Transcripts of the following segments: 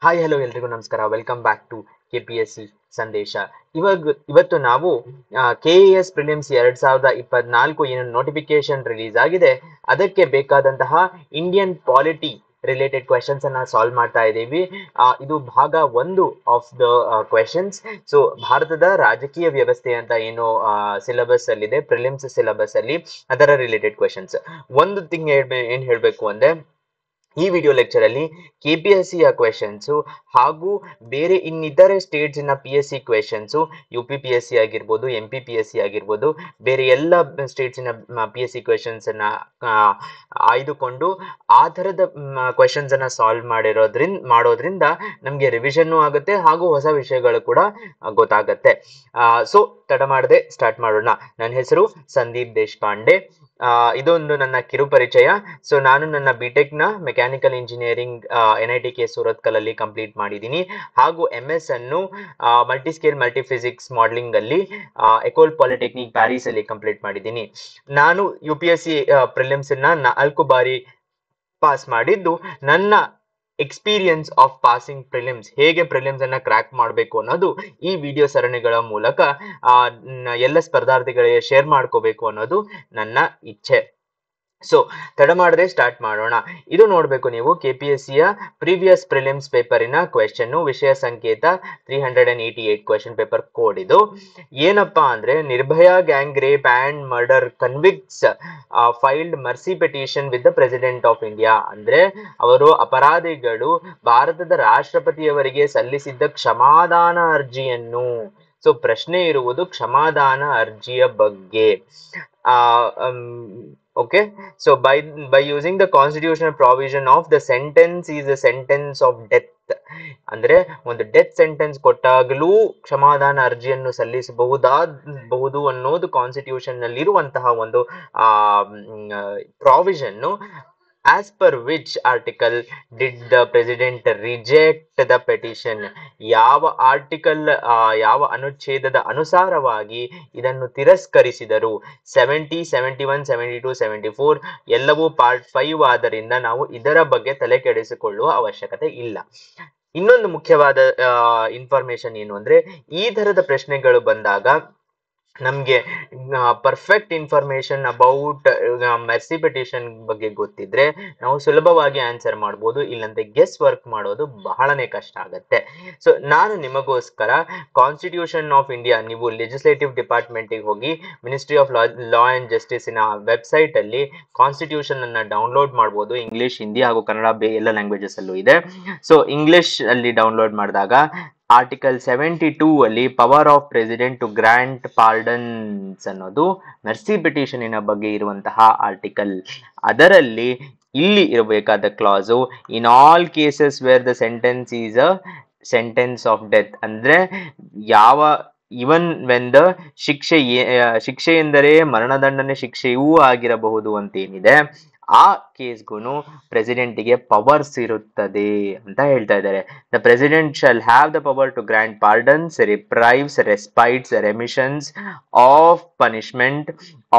Hi hello ಎಲ್ರಿಗೂ ನಮಸ್ಕಾರ. Welcome back to KPSC ಸಂದೇಶ. ಇವತ್ತು ನಾವು KES ಪ್ರಿಲಿಮ್ಸ್ 2024 ಏನು ನೋಟಿಫಿಕೇಶನ್ ರಿಲೀಸ್ ಆಗಿದೆ ಅದಕ್ಕೆ ಬೇಕಾದಂತಹ ಇಂಡಿಯನ್ ಪಾಲಿಟಿ ರಿಲೇಟೆಡ್ ಕ್ವೆಶನ್ಸ್ ಅನ್ನ ಸಾಲ್ವ್ ಮಾಡ್ತಾ ಇದ್ದೀವಿ. ಇದು ಭಾಗ 1 ಆಫ್ ದ ಕ್ವೆಶನ್ಸ್. ಸೊ ಭಾರತದ ರಾಜಕೀಯ ವ್ಯವಸ್ಥೆ ಅಂತ ಏನು ಸಿಲೆಬಸ್ ಅಲ್ಲಿ ಇದೆ, ಪ್ರಿಲಿಮ್ಸ್ ಸಿಲೆಬಸ್ ಅಲ್ಲಿ, ಅದರ ರಿಲೇಟೆಡ್ ಕ್ವೆಶನ್ಸ್. ಒಂದು ಥಿಂಗ್ ಏನ್ ಹೇಳ್ಬೇಕು ಅಂದ್ರೆ, ಈ ವಿಡಿಯೋ ಲೆಕ್ಚರ್ ಅಲ್ಲಿ KPSC ಕ್ವೆಶನ್ಸ್ ಹಾಗೂ ಬೇರೆ ಇನ್ನಿತರೆ ಸ್ಟೇಟ್ಸ್ ನ PSC ಕ್ವೆಶನ್ಸ್, UPPSC ಆಗಿರ್ಬೋದು, MPPSC ಆಗಿರ್ಬೋದು, ಬೇರೆ ಎಲ್ಲ ಸ್ಟೇಟ್ಸ್ ನ PSC ಕ್ವೆಶನ್ಸ್ ಅನ್ನ ಆಯ್ದುಕೊಂಡು ಆ ತರದ ಕ್ವೆಶನ್ಸ್ ಅನ್ನ ಸಾಲ್ವ್ ಮಾಡೋದ್ರಿಂದ ನಮ್ಗೆ ರಿವಿಷನ್ ಆಗುತ್ತೆ ಹಾಗೂ ಹೊಸ ವಿಷಯಗಳು ಕೂಡ ಗೊತ್ತಾಗತ್ತೆ. ಸೊ ತಡ ಮಾಡದೆ ಸ್ಟಾರ್ಟ್ ಮಾಡೋಣ. ನನ್ನ ಹೆಸರು ಸಂದೀಪ್ ದೇಶಪಾಂಡೆ. ಇದೊಂದು ನನ್ನ ಕಿರು ಪರಿಚಯ. ಸೊ ನಾನು ನನ್ನ BTech ನ ಮೆಕ್ಯಾನಿಕಲ್ ಇಂಜಿನಿಯರಿಂಗ್ NITK ಸೂರತ್ಕಲ್ ಅಲ್ಲಿ ಕಂಪ್ಲೀಟ್ ಮಾಡಿದ್ದೀನಿ ಹಾಗೂ MS ಅನ್ನು ಮಲ್ಟಿಸ್ಕೇಲ್ ಮಲ್ಟಿಫಿಸಿಕ್ಸ್ ಮಾಡಲಿಂಗ್ ಅಲ್ಲಿ ಎಕೋಲ್ ಪಾಲಿಟೆಕ್ನಿಕ್ ಪ್ಯಾರಿಸ್ ಅಲ್ಲಿ ಕಂಪ್ಲೀಟ್ ಮಾಡಿದ್ದೀನಿ. ನಾನು UPSC ಪ್ರಿಲಿಮ್ಸ್ ನ 4 ಬಾರಿ ಪಾಸ್ ಮಾಡಿದ್ದು. ನನ್ನ ಎಕ್ಸ್ಪೀರಿಯನ್ಸ್ ಆಫ್ ಪಾಸಿಂಗ್ ಪ್ರಿಲಿಮ್ಸ್, ಹೇಗೆ ಪ್ರಿಲಿಮ್ಸ್ ಅನ್ನ ಕ್ರ್ಯಾಕ್ ಮಾಡಬೇಕು ಅನ್ನೋದು ಈ ವಿಡಿಯೋ ಸರಣಿಗಳ ಮೂಲಕ ಎಲ್ಲ ಸ್ಪರ್ಧಾರ್ಥಿಗಳಿಗೆ ಶೇರ್ ಮಾಡ್ಕೋಬೇಕು ಅನ್ನೋದು ನನ್ನ ಇಚ್ಛೆ. ಸೊ ತಡ ಮಾಡದೆ ಸ್ಟಾರ್ಟ್ ಮಾಡೋಣ. ಇದು ನೋಡ್ಬೇಕು ನೀವು KPSC ಪ್ರೀವಿಯಸ್ ಪ್ರಿಲಿಮ್ಸ್ ಪೇಪರಿನ ಕ್ವೆಶನ್, ವಿಷಯ ಸಂಕೇತ 388 ಕ್ವೆಶನ್ ಪೇಪರ್ ಕೋಡ್. ಇದು ಏನಪ್ಪಾ ಅಂದ್ರೆ, Nirbhaya gang rape and murder convicts filed mercy petition with the president of India. ಅಂದ್ರೆ ಅವರು ಅಪರಾಧಿಗಳು ಭಾರತದ ರಾಷ್ಟ್ರಪತಿಯವರಿಗೆ ಸಲ್ಲಿಸಿದ್ದ ಕ್ಷಮಾದಾನ ಅರ್ಜಿಯನ್ನು. ಸೊ ಪ್ರಶ್ನೆ ಇರುವುದು ಕ್ಷಮಾದಾನ ಅರ್ಜಿಯ ಬಗ್ಗೆ. Okay, so by using the constitutional provision of the sentence is a sentence of death. ಅಂದ್ರೆ ಒಂದು ಡೆತ್ ಸೆಂಟೆನ್ಸ್ ಕೊಟ್ಟಾಗಲೂ ಕ್ಷಮಾದಾನ ಅರ್ಜಿಯನ್ನು ಸಲ್ಲಿಸಬಹುದು ಅನ್ನೋದು ಕಾನ್ಸ್ಟಿಟ್ಯೂಷನ್ ನಲ್ಲಿ ಇರುವಂತಹ ಒಂದು provision. As per which article did the president reject the petition? ಯಾವ ಆರ್ಟಿಕಲ್, ಯಾವ ಅನುಚ್ಛೇದದ ಅನುಸಾರವಾಗಿ ಇದನ್ನು ತಿರಸ್ಕರಿಸಿದರು? 70, 71, 72, 74 ಎಲ್ಲವೂ ಪಾರ್ಟ್ 5 ಆದ್ದರಿಂದ ನಾವು ಇದರ ಬಗ್ಗೆ ತಲೆ ಕೆಡಿಸಿಕೊಳ್ಳುವ ಅವಶ್ಯಕತೆ ಇಲ್ಲ. ಇನ್ನೊಂದು ಮುಖ್ಯವಾದ ಇನ್ಫಾರ್ಮೇಶನ್ ಏನು ಅಂದ್ರೆ, ಈ ತರದ ಪ್ರಶ್ನೆಗಳು ಬಂದಾಗ ನಮ್ಗೆ perfect information about mercy petition ಬಗ್ಗೆ ಗೊತ್ತಿದ್ರೆ ನಾವು ಸುಲಭವಾಗಿ ಆನ್ಸರ್ ಮಾಡ್ಬೋದು. ಇಲ್ಲಂದ್ರೆ ಗೆಸ್ ವರ್ಕ್ ಮಾಡೋದು ಬಹಳನೇ ಕಷ್ಟ ಆಗತ್ತೆ. ಸೊ ನಾನು ನಿಮಗೋಸ್ಕರ ಕಾನ್ಸ್ಟಿಟ್ಯೂಷನ್ ಆಫ್ ಇಂಡಿಯಾ, ನೀವು ಲೆಜಿಸ್ಲೇಟಿವ್ ಡಿಪಾರ್ಟ್ಮೆಂಟ್ ಹೋಗಿ ministry of law and justice ನ ವೆಬ್ಸೈಟ್ ಅಲ್ಲಿ ಕಾನ್ಸ್ಟಿಟ್ಯೂಷನ್ ಅನ್ನ ಡೌನ್ಲೋಡ್ ಮಾಡಬಹುದು. ಇಂಗ್ಲಿಷ್, ಹಿಂದಿ ಹಾಗೂ ಕನ್ನಡ ಎಲ್ಲ ಲ್ಯಾಂಗ್ವೇಜಸ್ ಅಲ್ಲೂ ಇದೆ. ಸೊ ಇಂಗ್ಲಿಷ್ ಅಲ್ಲಿ ಡೌನ್ಲೋಡ್ ಮಾಡಿದಾಗ ಆರ್ಟಿಕಲ್ 72 ಅಲ್ಲಿ power of president to grant pardons ಅನ್ನೋದು ಮೆರ್ಸಿ ಪಿಟಿಷನಿನ ಬಗ್ಗೆ ಇರುವಂತಹ ಆರ್ಟಿಕಲ್. ಅದರಲ್ಲಿ ಇಲ್ಲಿ ಇರಬೇಕಾದ clause, in all cases where the sentence is a sentence of death. ಅಂದ್ರೆ ಇವನ್ ವೆನ್ ದ ಶಿಕ್ಷೆ ಎಂದರೆ ಮರಣದಂಡನೆ ಶಿಕ್ಷೆಯೂ ಆಗಿರಬಹುದು ಅಂತೇನಿದೆ, ಆ ಕೇಸ್ಗೂ ಪ್ರೆಸಿಡೆಂಟ್ಗೆ ಪವರ್ಸ್ ಇರುತ್ತದೆ ಅಂತ ಹೇಳ್ತಾ ಇದ್ದಾರೆ. The president shall have the power to grant pardons, reprieves, respites, remissions of punishment,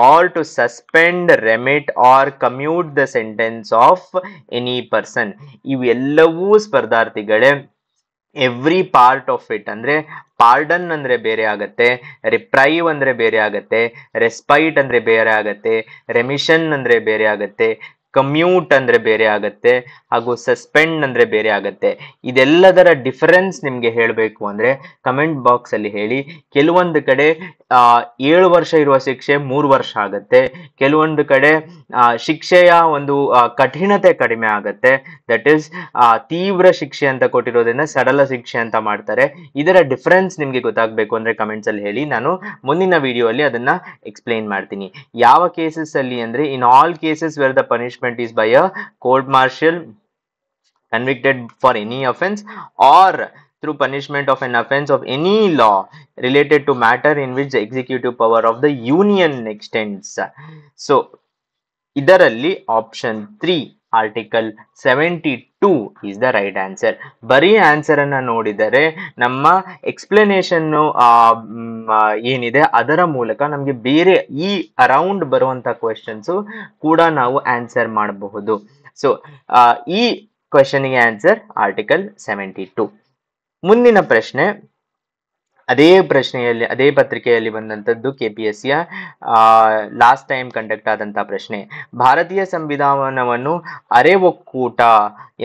or to suspend, remit or commute the sentence of any person. ಇವೆಲ್ಲವೂ ಸ್ಪರ್ಧಾರ್ಥಿಗಳೇ ಎವ್ರಿ ಪಾರ್ಟ್ ಆಫ್ ಇಟ್. ಅಂದ್ರೆ ಪಾರ್ಡನ್ ಅಂದ್ರೆ ಬೇರೆ ಆಗತ್ತೆ, ರಿಪ್ರೈವ್ ಅಂದ್ರೆ ಬೇರೆ ಆಗತ್ತೆ, ರೆಸ್ಪೈಟ್ ಅಂದ್ರೆ ಬೇರೆ ಆಗತ್ತೆ, ರೆಮಿಷನ್ ಅಂದ್ರೆ ಬೇರೆ ಆಗತ್ತೆ, ಕಮ್ಯೂಟ್ ಅಂದ್ರೆ ಬೇರೆ ಆಗತ್ತೆ, ಹಾಗೂ ಸಸ್ಪೆಂಡ್ ಅಂದ್ರೆ ಬೇರೆ ಆಗತ್ತೆ. ಇದೆಲ್ಲದರ ಡಿಫರೆನ್ಸ್ ನಿಮ್ಗೆ ಹೇಳಬೇಕು ಅಂದ್ರೆ ಕಮೆಂಟ್ ಬಾಕ್ಸ್ ಅಲ್ಲಿ ಹೇಳಿ. ಕೆಲವೊಂದು ಕಡೆ 7 ವರ್ಷ ಇರುವ ಶಿಕ್ಷೆ 3 ವರ್ಷ ಆಗತ್ತೆ, ಕೆಲವೊಂದು ಕಡೆ ಶಿಕ್ಷೆಯ ಒಂದು ಕಠಿಣತೆ ಕಡಿಮೆ ಆಗತ್ತೆ. ದಟ್ ಈಸ್ ತೀವ್ರ ಶಿಕ್ಷೆ ಅಂತ ಕೊಟ್ಟಿರೋದ್ರಿಂದ ಸರಳ ಶಿಕ್ಷೆ ಅಂತ ಮಾಡ್ತಾರೆ. ಇದರ ಡಿಫರೆನ್ಸ್ ನಿಮ್ಗೆ ಗೊತ್ತಾಗಬೇಕು ಅಂದ್ರೆ ಕಮೆಂಟ್ಸ್ ಅಲ್ಲಿ ಹೇಳಿ. ನಾನು ಮುಂದಿನ ವಿಡಿಯೋ ಅಲ್ಲಿ ಅದನ್ನ ಎಕ್ಸ್ಪ್ಲೈನ್ ಮಾಡ್ತೀನಿ. ಯಾವ ಕೇಸಸ್ ಅಲ್ಲಿ ಅಂದ್ರೆ, ಇನ್ all cases where the punishment is by a court martial convicted for any offense or through punishment of an offense of any law related to matter in which the executive power of the union extends. So ಇದರಲ್ಲಿ option 3 article 72 is the right answer. ಬರೀ answer ಅನ್ನ ನೋಡಿದರೆ ನಮ್ಮ explanation ಏನಿದೆ ಅದರ ಮೂಲಕ ನಮಗೆ ಬೇರೆ ಈ ಅರೌಂಡ್ ಬರುವಂತ ಕ್ವೆಶನ್ಸ್ ಕೂಡ ನಾವು ಆನ್ಸರ್ ಮಾಡಬಹುದು. ಸೊ ಈ ಕ್ವೆಶನ್ಗೆ ಆನ್ಸರ್ ಆರ್ಟಿಕಲ್ 72. ಮುಂದಿನ ಪ್ರಶ್ನೆ ಅದೇ ಪ್ರಶ್ನೆಯಲ್ಲಿ ಅದೇ ಪತ್ರಿಕೆಯಲ್ಲಿ ಬಂದಂತದ್ದು KPSCಯ ಲಾಸ್ಟ್ ಟೈಮ್ ಕಂಡಕ್ಟ್ ಆದಂತಹ ಪ್ರಶ್ನೆ. ಭಾರತೀಯ ಸಂವಿಧಾನವನ್ನು ಅರೆ ಒಕ್ಕೂಟ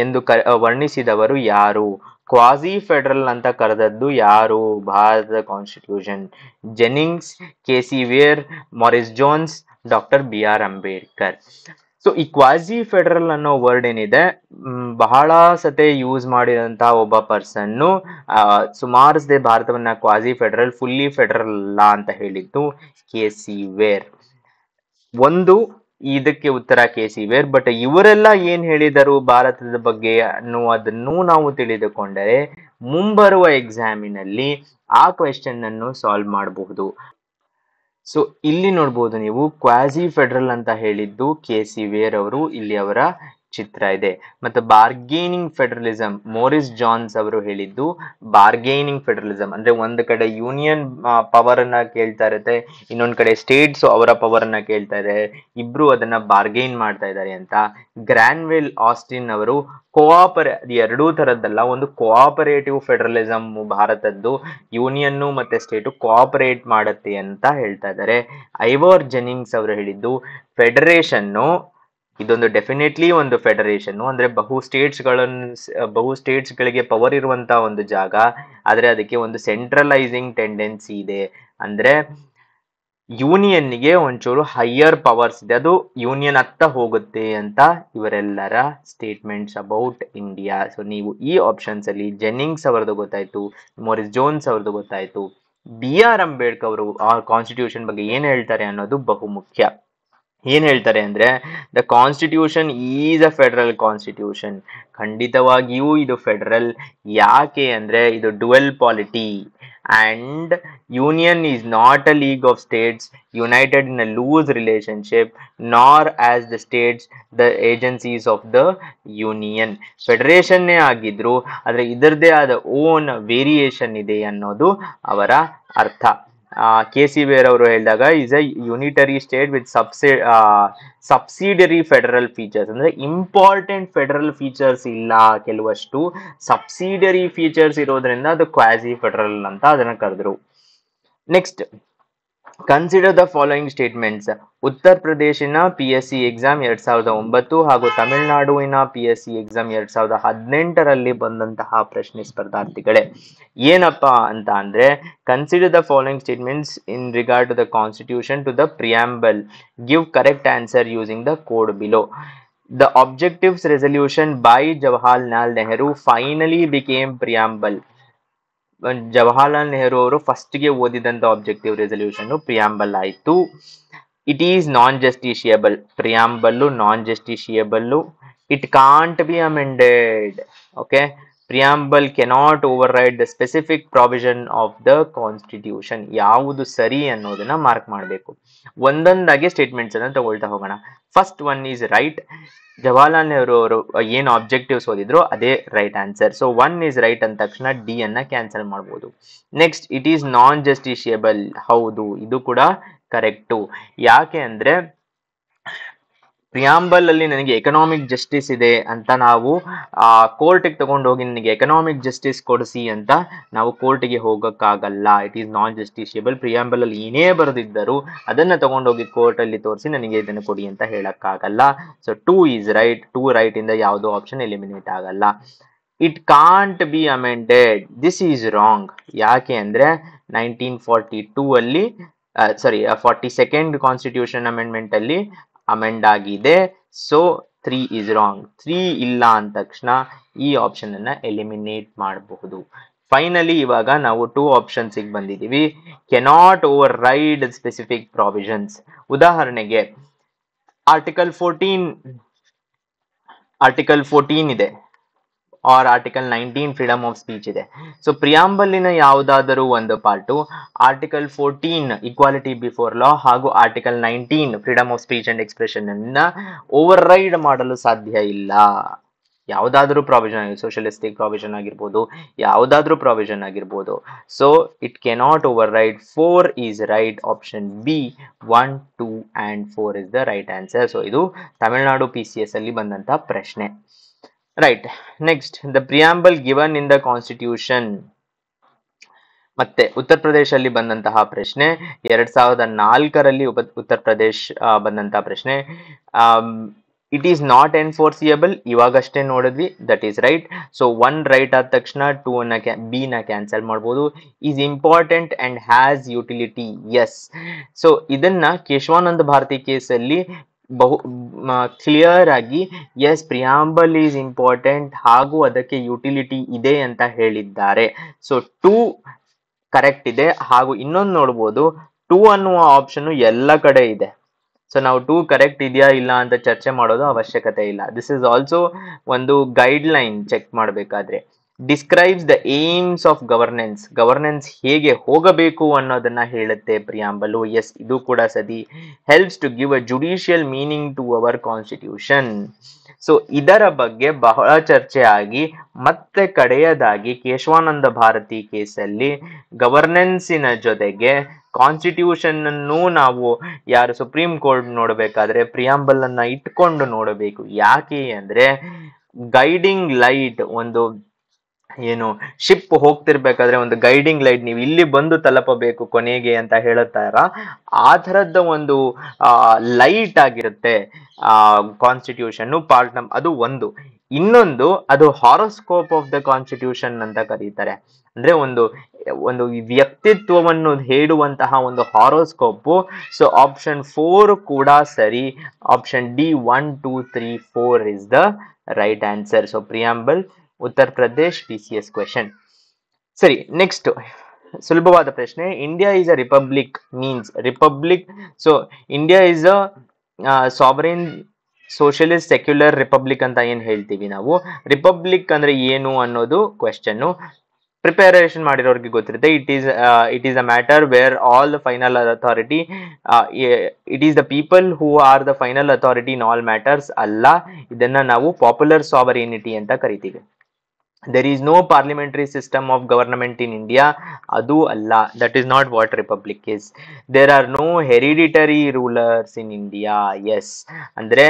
ಎಂದು ವರ್ಣಿಸಿದವರು ಯಾರು? ಕ್ವಾಸಿ ಫೆಡರಲ್ ಅಂತ ಕರೆದದ್ದು ಯಾರು ಭಾರತದ constitution? Jennings, KC Wheare, Morris Jones, doctor BR Ambedkar. So ಈ ಕ್ವಾಸಿ ಫೆಡರಲ್ ಅನ್ನೋ ವರ್ಡ್ ಏನಿದೆ, ಬಹಳ ಸತೆ ಯೂಸ್ ಮಾಡಿದಂತಹ ಒಬ್ಬ ಪರ್ಸನ್ನು ಸುಮಾರು ಸತೆ ಭಾರತವನ್ನ ಕ್ವಾಸಿ ಫೆಡರಲ್, ಫುಲ್ಲಿ ಫೆಡರಲ್ ಅಲ್ಲ ಅಂತ ಹೇಳಿದ್ದು KC ವೇರ್. ಒಂದು ಇದಕ್ಕೆ ಉತ್ತರ KC ವೇರ್. ಬಟ್ ಇವರೆಲ್ಲ ಏನ್ ಹೇಳಿದರು ಭಾರತದ ಬಗ್ಗೆ ಅನ್ನುವುದನ್ನು ನಾವು ತಿಳಿದುಕೊಂಡರೆ ಮುಂಬರುವ ಎಕ್ಸಾಮಿನಲ್ಲಿ ಆ ಕ್ವೆಶ್ಚನ್ ಅನ್ನು ಸಾಲ್ವ್ ಮಾಡಬಹುದು. ಸೊ ಇಲ್ಲಿ ನೋಡ್ಬೋದು ನೀವು, ಕ್ವಾಸಿ ಫೆಡರಲ್ ಅಂತ ಹೇಳಿದ್ದು KC ವೇರ್ ಅವರು, ಇಲ್ಲಿ ಅವರ ಚಿತ್ರ ಇದೆ. ಮತ್ತು ಬಾರ್ಗೇನಿಂಗ್ ಫೆಡರಲಿಸಂ ಮೋರಿಸ್ ಜಾನ್ಸ್ ಅವರು ಹೇಳಿದ್ದು ಬಾರ್ಗೇನಿಂಗ್ ಫೆಡರಲಿಸಂ ಅಂದ್ರೆ ಒಂದು ಕಡೆ ಯೂನಿಯನ್ ಪವರ್ ಅನ್ನ ಕೇಳ್ತಾ ಇರುತ್ತೆ, ಇನ್ನೊಂದ್ ಕಡೆ ಸ್ಟೇಟ್ಸ್ ಅವರ ಪವರ್ ಅನ್ನ ಕೇಳ್ತಾ ಇದ್ದಾರೆ, ಇಬ್ರು ಅದನ್ನ ಬಾರ್ಗೇನ್ ಮಾಡ್ತಾ ಇದ್ದಾರೆ ಅಂತ. ಗ್ರಾನ್ವೆಲ್ ಆಸ್ಟಿನ್ ಅವರು ಎರಡೂ ತರದ್ದಲ್ಲ, ಒಂದು ಕೋಆಪರೇಟಿವ್ ಫೆಡರಲಿಸಂ ಭಾರತದ್ದು, ಯೂನಿಯನ್ ಮತ್ತೆ ಸ್ಟೇಟ್ ಕೋಆಪರೇಟ್ ಮಾಡುತ್ತೆ ಅಂತ ಹೇಳ್ತಾ ಇದ್ದಾರೆ. ಐವೋರ್ ಜೆನಿಂಗ್ಸ್ ಅವರು ಹೇಳಿದ್ದು ಫೆಡರೇಷನ್ನು ಇದೊಂದು ಡೆಫಿನೆಟ್ಲಿ ಒಂದು ಫೆಡರೇಷನ್ ಅಂದ್ರೆ ಬಹು ಸ್ಟೇಟ್ಸ್ ಗಳಿಗೆ ಪವರ್ ಇರುವಂತಹ ಒಂದು ಜಾಗ, ಆದ್ರೆ ಅದಕ್ಕೆ ಒಂದು ಸೆಂಟ್ರಲೈಸಿಂಗ್ ಟೆಂಡೆನ್ಸಿ ಇದೆ. ಅಂದ್ರೆ ಯೂನಿಯನ್ಗೆ ಒಂಚೂರು ಹೈಯರ್ ಪವರ್ಸ್ ಇದೆ, ಅದು ಯೂನಿಯನ್ ಹತ್ತ ಹೋಗುತ್ತೆ ಅಂತ ಇವರೆಲ್ಲರ ಸ್ಟೇಟ್ಮೆಂಟ್ಸ್ ಅಬೌಟ್ ಇಂಡಿಯಾ. ಸೊ ನೀವು ಈ ಆಪ್ಷನ್ಸ್ ಅಲ್ಲಿ ಜೆನ್ನಿಂಗ್ಸ್ ಅವರದ್ದು ಗೊತ್ತಾಯ್ತು, ಮೋರಿಸ್ ಜೋನ್ಸ್ ಅವರದ್ದು ಗೊತ್ತಾಯ್ತು, BR ಅಂಬೇಡ್ಕರ್ ಅವರು ಆ ಕಾನ್ಸ್ಟಿಟ್ಯೂಷನ್ ಬಗ್ಗೆ ಏನ್ ಹೇಳ್ತಾರೆ ಅನ್ನೋದು ಬಹು ಮುಖ್ಯ. ಏನ್ ಹೇಳ್ತಾರೆ ಅಂದ್ರೆ, the constitution is a federal constitution. ಖಂಡಿತವಾಗಿಯೂ ಇದು ಫೆಡರಲ್. ಯಾಕೆ ಅಂದ್ರೆ ಇದು dual polity and union is not a league of states united in a loose relationship nor as the states the agencies of the union. ಫೆಡರೇಷನ್ನೇ ಆಗಿದ್ರು ಆದ್ರೆ ಇದರದೇ ಆದ own variation ಇದೆ ಅನ್ನೋದು ಅವರ ಅರ್ಥ. KC ವೇರ್ ಅವರು ಹೇಳಿದಾಗ is a unitary state with subsidiary federal features. ಅಂದ್ರೆ ಇಂಪಾರ್ಟೆಂಟ್ ಫೆಡರಲ್ ಫೀಚರ್ಸ್ ಇಲ್ಲ, ಕೆಲವಷ್ಟು ಸಬ್ಸಿಡರಿ ಫೀಚರ್ಸ್ ಇರೋದ್ರಿಂದ ಅದು ಕ್ವಾಸಿ ಫೆಡರಲ್ ಅಂತ ಅದನ್ನ ಕರೆದ್ರು. Next, consider the following statements. ಉತ್ತರ ಪ್ರದೇಶಿನ PSC ಎಕ್ಸಾಮ್ 2009 ಹಾಗೂ ತಮಿಳುನಾಡುವಿನ PSC ಎಕ್ಸಾಮ್ 2018ರಲ್ಲಿ ಬಂದಂತಹ ಪ್ರಶ್ನೆ ಸ್ಪರ್ಧಾರ್ಥಿಗಳೇ. ಏನಪ್ಪಾ ಅಂತ ಅಂದ್ರೆ, consider the following statements in regard to the constitution to the preamble, give correct answer using the code below. The objectives resolution by Jawaharlal Nehru finally became preamble. Jawaharlal Nehru ಅವರು first ಗೆ ಓದಿದಂತ objective resolution preamble ಆಯ್ತು. It is non justiciable. Preamble non justiciable. It can't be amended. Okay, preamble cannot override the specific provision of the constitution. ಯಾವುದು ಸರಿ ಅನ್ನೋದನ್ನ mark ಮಾಡಬೇಕು. ಒಂದೊಂದಾಗಿ statements ಅನ್ನ ತಗೊಳ್ತಾ ಹೋಗೋಣ. First one is right. Jawaharlal Nehru ಅವರು ಏನು ಆಬ್ಜೆಕ್ಟಿವ್ಸ್ ಓದಿದ್ರು ಅದೇ right answer. So 1 is right ಅಂದ ತಕ್ಷಣ D ಅನ್ನ ಕ್ಯಾನ್ಸಲ್ ಮಾಡಬಹುದು. Next, it is non justiciable. ಹೌದು, ಇದು ಕೂಡ ಕರೆಕ್ಟು. ಯಾಕೆ ಅಂದ್ರೆ ಪ್ರಿಯಾಂಬಲ್ ಅಲ್ಲಿ ನನಗೆ ಎಕನಾಮಿಕ್ ಜಸ್ಟಿಸ್ ಇದೆ ಅಂತ ನಾವು ಕೋರ್ಟಿಗೆ ತಗೊಂಡು ಹೋಗಿ ನನಗೆ ಎಕನಾಮಿಕ್ ಜಸ್ಟಿಸ್ ಕೊಡಿಸಿ ಅಂತ ನಾವು ಕೋರ್ಟಿಗೆ ಹೋಗಕ್ಕಾಗಲ್ಲ. It is non justiciable. Preamble ಅಲ್ಲಿ ಏನೇ ಬರೆದಿದ್ದರು ಅದನ್ನ ತಗೊಂಡೋಗಿ ಕೋರ್ಟ್ ಅಲ್ಲಿ ತೋರಿಸಿ ನನಗೆ ಇದನ್ನು ಕೊಡಿ ಅಂತ ಹೇಳಕ್ಕಾಗಲ್ಲ. So 2 is right. 2 ರೈಟ್ ಇಂದ ಯಾವುದೋ ಆಪ್ಷನ್ ಎಲಿಮಿನೇಟ್ ಆಗಲ್ಲ. It can't be amended. This is wrong. ಯಾಕೆ ಅಂದ್ರೆ 1942 ಅಲ್ಲಿ 42nd ಕಾನ್ಸ್ಟಿಟ್ಯೂಷನ್ ಅಮೆಂಡ್ಮೆಂಟ್ ಅಲ್ಲಿ ಅಮೆಂಡ್ ಆಗಿದೆ. So 3 is wrong. 3 ಇಲ್ಲ ಅಂದ ತಕ್ಷಣ ಈ ಆಪ್ಷನ್ ಅನ್ನ ಎಲಿಮಿನೇಟ್ ಮಾಡಬಹುದು. ಫೈನಲಿ ಇವಾಗ ನಾವು 2 ಆಪ್ಷನ್ಸ್ ಬಂದಿದ್ದೀವಿ. Cannot override specific provisions. ಉದಾಹರಣೆಗೆ ಆರ್ಟಿಕಲ್ 14 ಇದೆ, or article 19 freedom of speech ಇದೆ. ಸೊ ಪ್ರಿಯಾಂಬಲಿನ ಯಾವುದಾದರೂ ಒಂದು part article 14 equality before law ಹಾಗೂ article 19 freedom of speech and expression ಅನ್ನ ಓವರ್ ರೈಡ್ ಮಾಡಲು ಸಾಧ್ಯ ಇಲ್ಲ. ಯಾವುದಾದ್ರೂ ಪ್ರಾವಿಷನ್ ಆಗಿ, ಸೋಷಿಯಲಿಸ್ಟಿಕ್ ಪ್ರಾವಿಷನ್ ಆಗಿರ್ಬೋದು, ಯಾವುದಾದ್ರೂ ಪ್ರಾವಿಷನ್ ಆಗಿರ್ಬೋದು. So it cannot override. 4 is right. Option B 1, 2 and 4 is the right answer. So ಇದು ತಮಿಳುನಾಡು PCS ಅಲ್ಲಿ ಬಂದಂತ ಪ್ರಶ್ನೆ. Right. Next, the preamble given in the constitution. ಮತ್ತೆ ಉತ್ತರ ಪ್ರದೇಶಲ್ಲಿ ಬಂದಂತಹ ಪ್ರಶ್ನೆ, 2004ರಲ್ಲಿ ಉತ್ತರ ಪ್ರದೇಶ್ ಬಂದಂತಹ ಪ್ರಶ್ನೆ. ಇಟ್ ಈಸ್ ನಾಟ್ ಎನ್ಫೋರ್ಸಿಯಬಲ್, ಇವಾಗಷ್ಟೇ ನೋಡಿದ್ವಿ, that is right. So 1 right ಆದ ತಕ್ಷಣ 2 ಬಿ ನ ಕ್ಯಾನ್ಸಲ್ ಮಾಡ್ಬೋದು. Is important and has utility, yes. So ಇದನ್ನ ಕೇಶವಾನಂದ ಭಾರತಿ ಕೇಸಲ್ಲಿ ಬಹು ಕ್ಲಿಯರ್ ಆಗಿ ಎಸ್, ಪ್ರಿಯಾಂಬಲ್ ಈಸ್ ಇಂಪಾರ್ಟೆಂಟ್ ಹಾಗೂ ಅದಕ್ಕೆ ಯುಟಿಲಿಟಿ ಇದೆ ಅಂತ ಹೇಳಿದ್ದಾರೆ. ಸೊ 2 ಕರೆಕ್ಟ್ ಇದೆ. ಹಾಗೂ ಇನ್ನೊಂದು ನೋಡ್ಬೋದು, 2 ಅನ್ನುವ ಆಪ್ಷನ್ ಎಲ್ಲ ಕಡೆ ಇದೆ. ಸೊ ನಾವು 2 ಕರೆಕ್ಟ್ ಇದೆಯಾ ಇಲ್ಲ ಅಂತ ಚರ್ಚೆ ಮಾಡೋದು ಅವಶ್ಯಕತೆ ಇಲ್ಲ. ದಿಸ್ ಇಸ್ ಆಲ್ಸೋ ಒಂದು ಗೈಡ್ ಲೈನ್ ಚೆಕ್ ಮಾಡಬೇಕಾದ್ರೆ. Describes the aims of governance, governance ಹೇಗೆ ಹೋಗಬೇಕು ಅನ್ನೋದನ್ನ ಹೇಳುತ್ತೆ ಪ್ರಿಯಾಂಬಲು, ಎಸ್ ಇದು ಕೂಡ ಸದಿ. Helps to give a judicial meaning to our constitution. So ಇದರ ಬಗ್ಗೆ ಬಹಳ ಚರ್ಚೆ ಆಗಿ ಮತ್ತೆ ಕಡೆಯದಾಗಿ ಕೇಶವಾನಂದ ಭಾರತಿ ಕೇಸಲ್ಲಿ ಗವರ್ನೆನ್ಸಿನ ಜೊತೆಗೆ ಕಾನ್ಸ್ಟಿಟ್ಯೂಷನ್ ಅನ್ನು ನಾವು ಯಾರು ಸುಪ್ರೀಂ ಕೋರ್ಟ್ ನೋಡಬೇಕಾದ್ರೆ ಪ್ರಿಯಾಂಬಲ್ ಅನ್ನ ಇಟ್ಕೊಂಡು ನೋಡಬೇಕು. ಯಾಕೆ ಅಂದ್ರೆ ಗೈಡಿಂಗ್ ಲೈಟ್, ಒಂದು ಏನು ಶಿಪ್ ಹೋಗ್ತಿರ್ಬೇಕಾದ್ರೆ ಒಂದು ಗೈಡಿಂಗ್ ಲೈಟ್, ನೀವು ಇಲ್ಲಿ ಬಂದು ತಲುಪಬೇಕು ಕೊನೆಗೆ ಅಂತ ಹೇಳುತ್ತಾರ, ಆ ಥರದ ಒಂದು ಲೈಟ್ ಆಗಿರುತ್ತೆ ಕಾನ್ಸ್ಟಿಟ್ಯೂಷನ್ ಪಾರ್ಟ್ ಅದು ಒಂದು. ಇನ್ನೊಂದು, ಅದು ಹಾರೋಸ್ಕೋಪ್ ಆಫ್ ದ ಕಾನ್ಸ್ಟಿಟ್ಯೂಷನ್ ಅಂತ ಕರೀತಾರೆ. ಅಂದ್ರೆ ಒಂದು ಒಂದು ವ್ಯಕ್ತಿತ್ವವನ್ನು ಹೇಳುವಂತಹ ಒಂದು ಹಾರೋಸ್ಕೋಪ್. ಸೊ ಆಪ್ಷನ್ 4 ಕೂಡ ಸರಿ. Option D 1, 2, 3, 4 is the right answer. So preamble Uttar Pradesh TCS question. ಸರಿ, ನೆಕ್ಸ್ಟ್ ಸುಲಭವಾದ ಪ್ರಶ್ನೆ. India is a republic means republic. So India is a sovereign socialist secular republic ಅಂತ ಏನ್ ಹೇಳ್ತೀವಿ ನಾವು. ರಿಪಬ್ಲಿಕ್ ಅಂದ್ರೆ ಏನು ಅನ್ನೋದು ಕ್ವೆಶ್ಚನ್. ಪ್ರಿಪರೇಷನ್ ಮಾಡಿರೋರಿಗೆ ಗೊತ್ತಿರುತ್ತೆ. It is a matter where all the final authority, it is the people who are the final authority in all matters ಅಲ್ಲ. ಇದನ್ನ ನಾವು ಪಾಪ್ಯುಲರ್ ಸಾವರಿನಿಟಿ ಅಂತ ಕರಿತೀವಿ. there is no parliamentary system of government in India, adu alla, that is not what republic is. There are no hereditary rulers in India, yes. ಅಂದ್ರೆ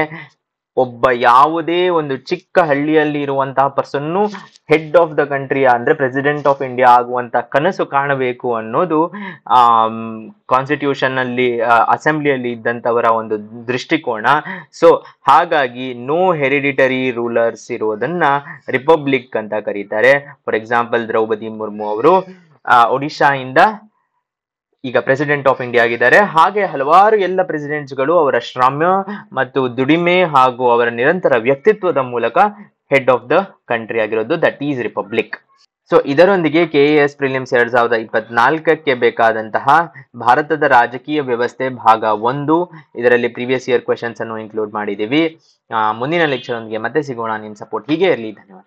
ಒಬ್ಬ ಯಾವುದೇ ಒಂದು ಚಿಕ್ಕ ಹಳ್ಳಿಯಲ್ಲಿ ಇರುವಂತಹ ಪರ್ಸನ್ನು ಹೆಡ್ ಆಫ್ ದ ಕಂಟ್ರಿ ಅಂದ್ರೆ ಪ್ರೆಸಿಡೆಂಟ್ ಆಫ್ ಇಂಡಿಯಾ ಆಗುವಂತ ಕನಸು ಕಾಣಬೇಕು ಅನ್ನೋದು ಕಾನ್ಸ್ಟಿಟ್ಯೂಷನ್ ಅಲ್ಲಿ ಅಸೆಂಬ್ಲಿಯಲ್ಲಿ ಇದ್ದಂತವರ ಒಂದು ದೃಷ್ಟಿಕೋನ. ಸೊ ಹಾಗಾಗಿ ನೋ ಹೆರಿಡಿಟರಿ ರೂಲರ್ಸ್ ಇರೋದನ್ನ ರಿಪಬ್ಲಿಕ್ ಅಂತ ಕರೀತಾರೆ. ಫಾರ್ ಎಕ್ಸಾಂಪಲ್ ದ್ರೌಪದಿ ಮುರ್ಮು ಅವರು ಒಡಿಶಾ ಇಂದ ಈಗ ಪ್ರೆಸಿಡೆಂಟ್ ಆಫ್ ಇಂಡಿಯಾ ಆಗಿದ್ದಾರೆ. ಹಾಗೆ ಹಲವಾರು ಎಲ್ಲ ಪ್ರೆಸಿಡೆಂಟ್ಸ್ಗಳು ಅವರ ಶ್ರಮ ಮತ್ತು ದುಡಿಮೆ ಹಾಗೂ ಅವರ ನಿರಂತರ ವ್ಯಕ್ತಿತ್ವದ ಮೂಲಕ ಹೆಡ್ ಆಫ್ ದ ಕಂಟ್ರಿ ಆಗಿರೋದು, ದಟ್ ಈಸ್ ರಿಪಬ್ಲಿಕ್. ಸೊ ಇದರೊಂದಿಗೆ KAS ಪ್ರಿಲಿಮ್ಸ್ 2024ಕ್ಕೆ ಬೇಕಾದಂತಹ ಭಾರತದ ರಾಜಕೀಯ ವ್ಯವಸ್ಥೆ ಭಾಗ 1 ಇದರಲ್ಲಿ ಪ್ರೀವಿಯಸ್ ಇಯರ್ ಕ್ವೆಶನ್ಸ್ ಅನ್ನು ಇನ್ಕ್ಲೂಡ್ ಮಾಡಿದ್ದೀವಿ. ಮುಂದಿನ ಲೆಕ್ಚರ್ ಒಂದಿಗೆ ಮತ್ತೆ ಸಿಗೋಣ. ನಿಮ್ಮ ಸಪೋರ್ಟ್ ಹೀಗೆ ಇರಲಿ. ಧನ್ಯವಾದ.